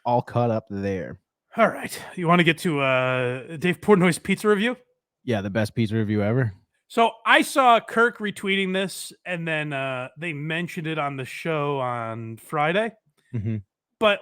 all caught up there. All right. You want to get to Dave Portnoy's pizza review? Yeah, the best pizza review ever. So I saw Kirk retweeting this, and then they mentioned it on the show on Friday. Mm-hmm. But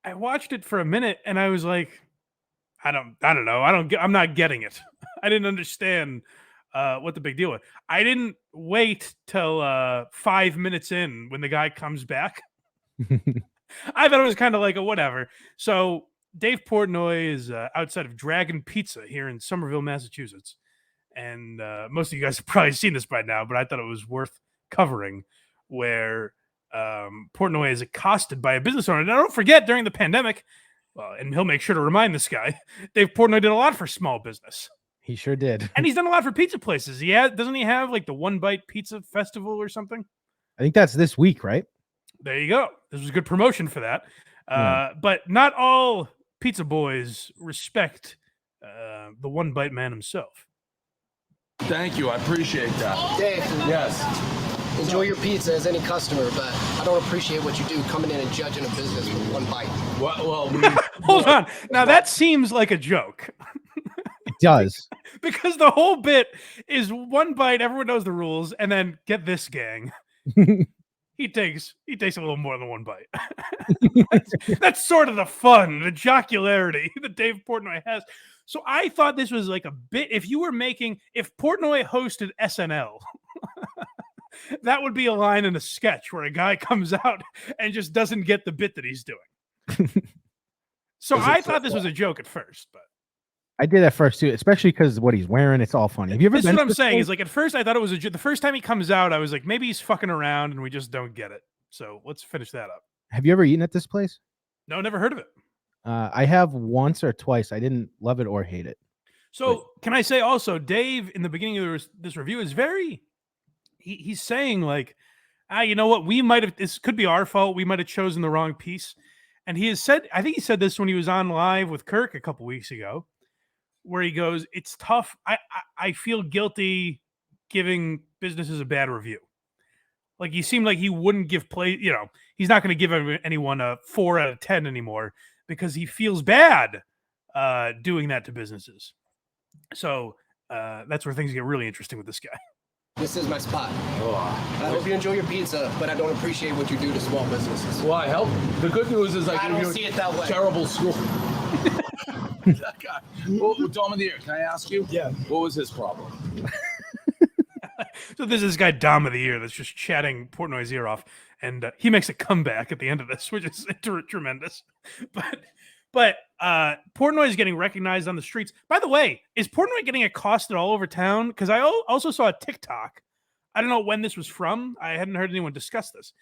I watched it for a minute, and I was like, I don't know. I'm not getting it. I didn't understand what the big deal was. I didn't wait till 5 minutes in when the guy comes back. I thought it was kind of like a whatever. So Dave Portnoy is outside of Dragon Pizza here in Somerville, Massachusetts. And most of you guys have probably seen this by now, but I thought it was worth covering, where Portnoy is accosted by a business owner. Now, don't forget, during the pandemic, and he'll make sure to remind this guy, Dave Portnoy did a lot for small business. He sure did. And he's done a lot for pizza places. Doesn't he have the One Bite Pizza Festival or something? I think that's this week, right? There you go. This was good promotion for that. Yeah. But not all pizza boys respect the One Bite man himself. Thank you. I appreciate that. Dave. Yes. Enjoy your pizza as any customer, but I don't appreciate what you do coming in and judging a business with one bite. Well, hold on. Now that seems like a joke. It does. Because the whole bit is one bite, everyone knows the rules, and then get this, gang. He takes a little more than one bite. that's sort of the fun, the jocularity that Dave Portnoy has. So I thought this was like a bit. If Portnoy hosted SNL, that would be a line in a sketch where a guy comes out and just doesn't get the bit that he's doing. So I thought this was a joke at first, but I did at first too, especially because what he's wearing. It's all funny. Have you ever This been is what to I'm saying. place? Is at first I thought it was a joke. The first time he comes out, I was like, maybe he's fucking around and we just don't get it. So let's finish that up. Have you ever eaten at this place? No, never heard of it. I have once or twice. I didn't love it or hate it. So can I say also, Dave, in the beginning of this review, is he's saying you know what, this could be our fault. We might have chosen the wrong piece. And he has said, I think he said this when he was on live with Kirk a couple weeks ago, where he goes, it's tough. I feel guilty giving businesses a bad review. Like, he seemed like he wouldn't give he's not going to give anyone a 4 out of 10 anymore because he feels bad doing that to businesses. So that's where things get really interesting with this guy. This is my spot. I hope you enjoy your pizza, but I don't appreciate what you do to small businesses. Well, I help. The good news is I don't see it that way. Terrible school. That guy. Well, Dom of the Year, can I ask you? Yeah. What was his problem? So there's this guy, Dom of the Year, that's just chatting Portnoy's ear off, and he makes a comeback at the end of this, which is tremendous. But Portnoy is getting recognized on the streets. By the way, is Portnoy getting accosted all over town? Because I also saw a TikTok. I don't know when this was from. I hadn't heard anyone discuss this.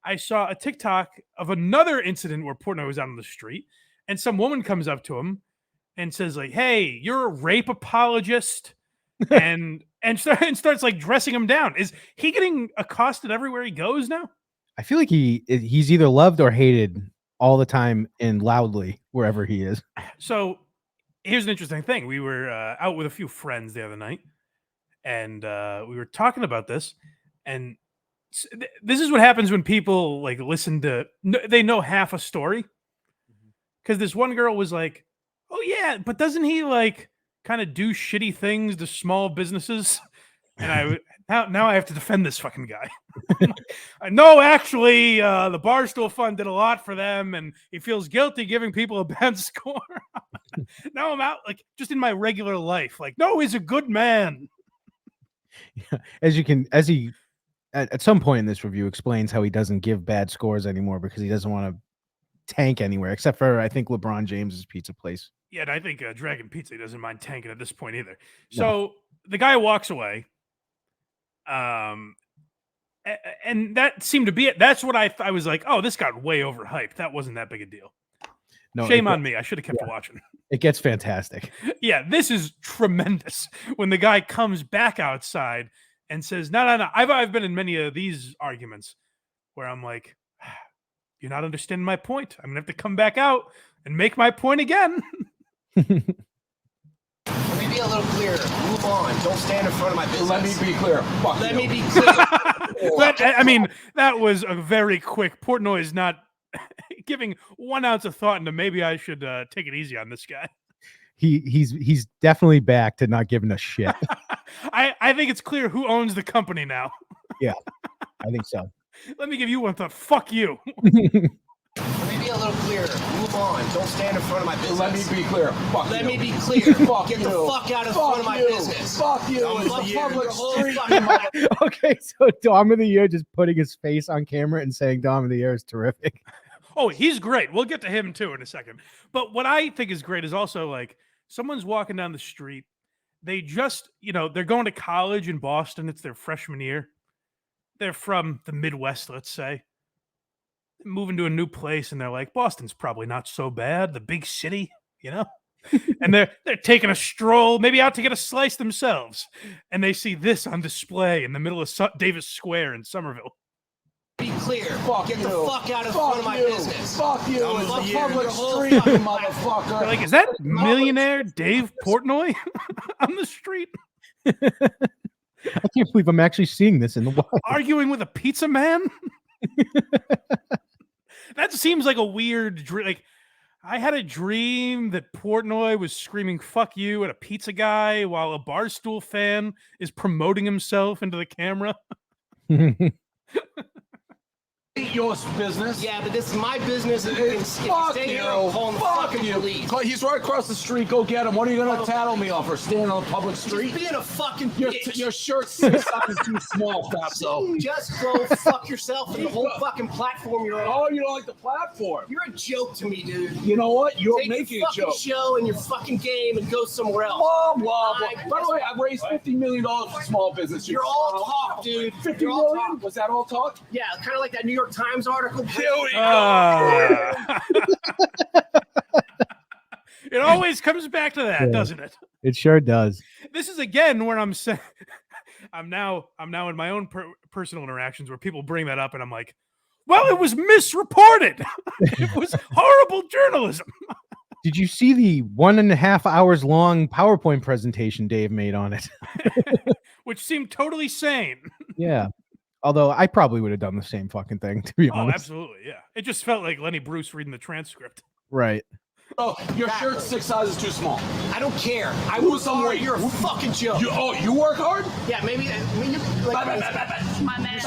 I saw a TikTok of another incident where Portnoy was out on the street, and some woman comes up to him and says, hey, you're a rape apologist, and starts dressing him down. Is he getting accosted everywhere he goes now? I feel like he's either loved or hated all the time and loudly wherever he is. So here's an interesting thing. We were out with a few friends the other night, and we were talking about this, and this is what happens when people listen to, they know half a story. Because this one girl was like, oh yeah, but doesn't he kind of do shitty things to small businesses? And now I have to defend this fucking guy. I know, actually, the Barstool Fund did a lot for them, and he feels guilty giving people a bad score. Now I'm out, just in my regular life. No, he's a good man. Yeah. As he at some point in this review explains how he doesn't give bad scores anymore because he doesn't want to tank anywhere, except for I think LeBron James's pizza place. Yeah, and I think Dragon Pizza doesn't mind tanking at this point either. So the guy walks away. And that seemed to be it. That's what I was like, oh, this got way overhyped. That wasn't that big a deal. No, shame on me. I should have kept watching. It gets fantastic. Yeah, this is tremendous. When the guy comes back outside and says, no. I've been in many of these arguments where I'm like, you're not understanding my point. I'm going to have to come back out and make my point again. Let me be a little clearer. Move on. Don't stand in front of my business. Let me be clear. Let me be clear. That was a very quick. Portnoy is not giving 1 ounce of thought into maybe I should take it easy on this guy. He's definitely back to not giving a shit. I think it's clear who owns the company now. Yeah, I think so. Let me give you one thought. Fuck you. Let me be a little clearer. Move on. Don't stand in front of my business. Let me be clear. Fuck Let you. me be clear. Fuck Get you. the fuck out of Fuck front of my you. business. Fuck you. Dom It's of the a year, public your whole street. fucking- Okay, so Dom of the Year just putting his face on camera and saying Dom of the Year is terrific. Oh, he's great. We'll get to him too in a second. But what I think is great is also like someone's walking down the street. They just, they're going to college in Boston. It's their freshman year. They're from the Midwest, let's say. Moving to a new place, and they're like, Boston's probably not so bad. The big city, and they're taking a stroll, maybe out to get a slice themselves, and they see this on display in the middle of Davis Square in Somerville. Be clear. Fuck Get you. the fuck out of Fuck front of my you. business. Fuck you. Dom of It's the a year, public your whole street, fucking motherfucker. They're like, is that millionaire Dave Portnoy on the street I can't believe I'm actually seeing this in the wild. arguing with a pizza man? That seems like a weird dream. Like, I had a dream that Portnoy was screaming "fuck you" at a pizza guy while a Barstool fan is promoting himself into the camera. Ain't your business. Yeah, but this is my business. And you can Fuck stay you. here. I'm calling the Fuck fucking you. police. He's right across the street. Go get him. What are you going to tattle me on for standing on the public street? Just being a fucking Your, bitch. your shirt's 6 sizes too small, Fatso. Just go fuck yourself and the whole fucking platform you're on. Oh, you don't like the platform. You're a joke to me, dude. You know what? You're Take making your a joke. fucking show and your fucking game and go somewhere else. Blah, blah, blah. I- By the way, I raised $50 million for small business. You're all talk, dude. $50 You're all million? talk. Was that all talk? Yeah, kind of like that New York Times article. Here we It always comes back to that, Yeah. doesn't it? It sure does. This is again where I'm saying I'm now in my own personal interactions where people bring that up, and I'm like, well, it was misreported. It was horrible journalism. Did you see the 1.5 hours long PowerPoint presentation Dave made on it? Which seemed totally sane. Yeah. Although I probably would have done the same fucking thing, to be Oh, honest. absolutely, yeah. It just felt like Lenny Bruce reading the transcript. Right. Oh, your shirt's 6 sizes too small. I don't care. I Lose work some hard. weight. You're a fucking joke. You work hard? Yeah, maybe. You, like, My man.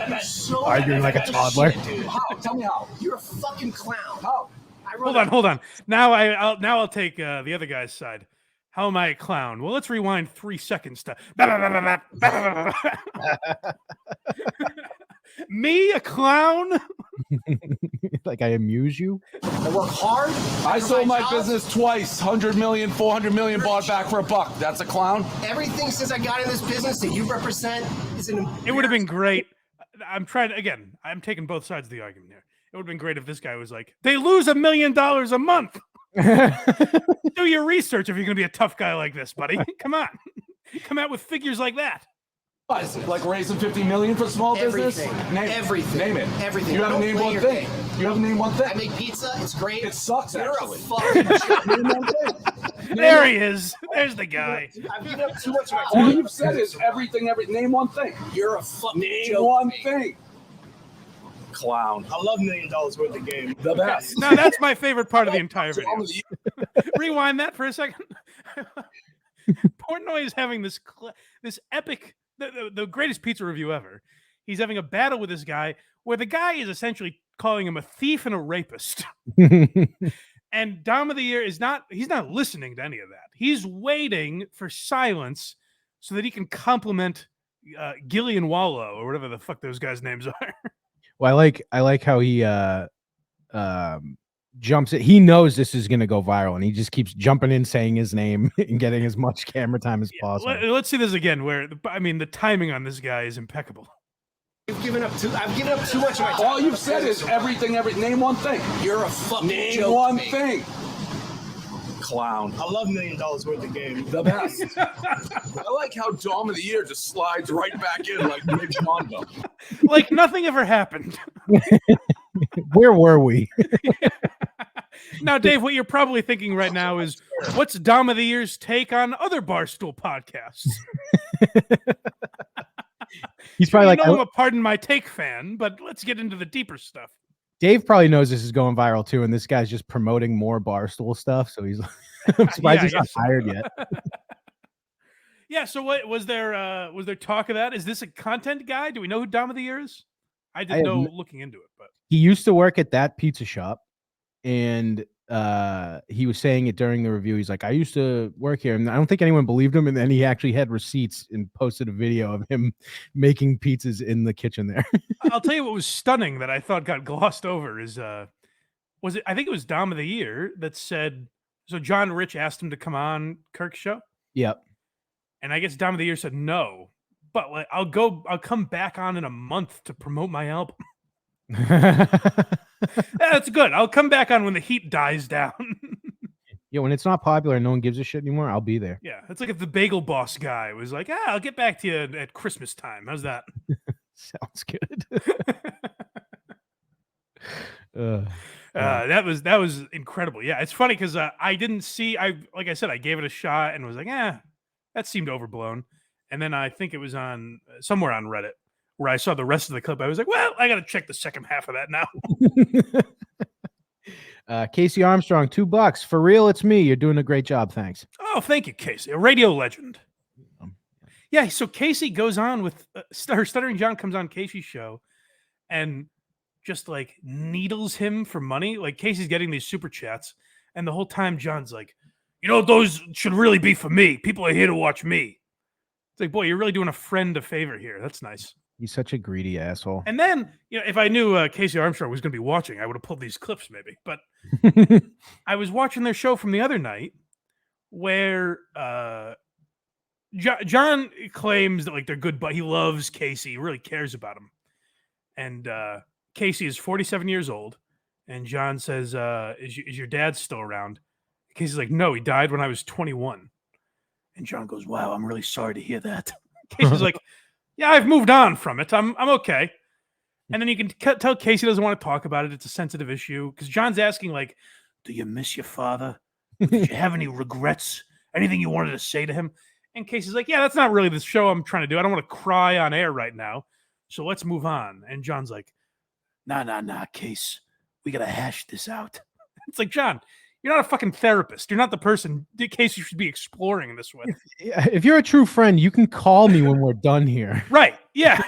you're so Arguing like a bad at toddler. shit, dude. How? Tell me how. You're a fucking clown. How? Hold on. Now I'll take the other guy's side. How am I a clown? Well, let's rewind 3 seconds to me, a clown. Like I amuse you? I work hard. I sold my job. business twice. 100 million, 400 million bought back for $1. That's a clown? Everything since I got in this business that you represent is an. It would have been great. I'm taking both sides of the argument here. It would have been great if this guy was like, they lose $1 million a month. Do your research if you're going to be a tough guy like this, buddy. Come on. Come out with figures like that. What is it? Like raising 50 million for small business? Everything. Name Everything. Name it. Everything. You haven't Don't named play one your thing. game. You haven't named one I thing. make pizza. It's great. It sucks, You're actually. a fucking joke. Name one thing. There he is. There's the guy. I've given up too much of my All time. you've said is everything. Name one thing. You're a fucking Name joke. one to me. thing. Clown. I love $1 million worth of game. The best. Now that's my favorite part of the entire video. Dom of the Rewind that for a second. Portnoy is having this epic, the greatest pizza review ever. He's having a battle with this guy where the guy is essentially calling him a thief and a rapist. And Dom of the Year he's not listening to any of that. He's waiting for silence so that he can compliment Gillian Wallow or whatever the fuck those guys' names are. Well, I like how he jumps it. He knows this is gonna go viral, and he just keeps jumping in, saying his name, and getting as much camera time as possible. Let's see this again. Where the timing on this guy is impeccable. I've given up too much of my time. All you've said is everything. Name one thing. You're a fucking Name joke. one to me. thing. Clown. I love $1 million worth of game. The best. I like how Dom of the Year just slides right back in like Big Mondo. Like nothing ever happened. Where were we? Now, Dave, what you're probably thinking right now is, what's Dom of the Year's take on other Barstool podcasts? He's probably like, I'm a Pardon My Take fan, but let's get into the deeper stuff. Dave probably knows this is going viral too, and this guy's just promoting more Barstool stuff. So he's I'm surprised Yeah, I he's not guess so. hired yet. Yeah. So what was there? Was there talk of that? Is this a content guy? Do we know who Dom of the Year is? I have didn't know looking into it, but He used to work at that pizza shop, and he was saying it during the review. He's like, I used to work here, and I don't think anyone believed him. And then he actually had receipts and posted a video of him making pizzas in the kitchen there. I'll tell you what was stunning that I thought got glossed over is was it? I think it was Dom of the Year that said. So John Rich asked him to come on Kirk's show, Yep. and I guess Dom of the Year said no, but like I'll come back on in a month to promote my album. That's good. I'll come back on when the heat dies down. Yeah, when it's not popular and no one gives a shit anymore, I'll be there. Yeah, it's like if the Bagel Boss guy was like, I'll get back to you at Christmas time. How's that? Sounds good. Yeah. That was incredible. Yeah, it's funny because I didn't see. Like I said, I gave it a shot and was like, that seemed overblown. And then I think it was on somewhere on Reddit where I saw the rest of the clip. I was like, well, I got to check the second half of that now. Casey Armstrong, $2 for real. It's me. You're doing a great job. Thanks. Oh, thank you, Casey, a radio legend. Yeah, so Casey goes on with Stuttering John comes on Casey's show and just like needles him for money. Like Casey's getting these super chats, and the whole time John's like, those should really be for me. People are here to watch me. It's like, boy, you're really doing a friend a favor here. That's nice. He's such a greedy asshole. And then, if I knew Casey Armstrong was going to be watching, I would have pulled these clips maybe. But I was watching their show from the other night where John claims that like they're good, but he loves Casey. He really cares about him. And Casey is 47 years old. And John says, is your dad still around? Casey's like, no, he died when I was 21. And John goes, wow, I'm really sorry to hear that. Casey's like, yeah, I've moved on from it. I'm okay. And then you can tell Casey doesn't want to talk about it. It's a sensitive issue because John's asking like, do you miss your father? Did you have any regrets? Anything you wanted to say to him? And Casey's like, yeah, that's not really the show I'm trying to do. I don't want to cry on air right now. So let's move on. And John's like, nah, Case. We got to hash this out. It's like, John, you're not a fucking therapist. You're not the person, Case, you should be exploring in this way. If you're a true friend, you can call me when we're done here. Right. Yeah.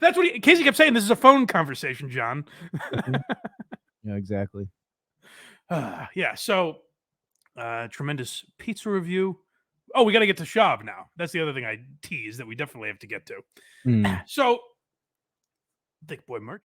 That's what Casey kept saying. This is a phone conversation, John. Yeah, exactly. Yeah. So, tremendous pizza review. Oh, we got to get to Shav now. That's the other thing I teased that we definitely have to get to. So, Thick Boy merch.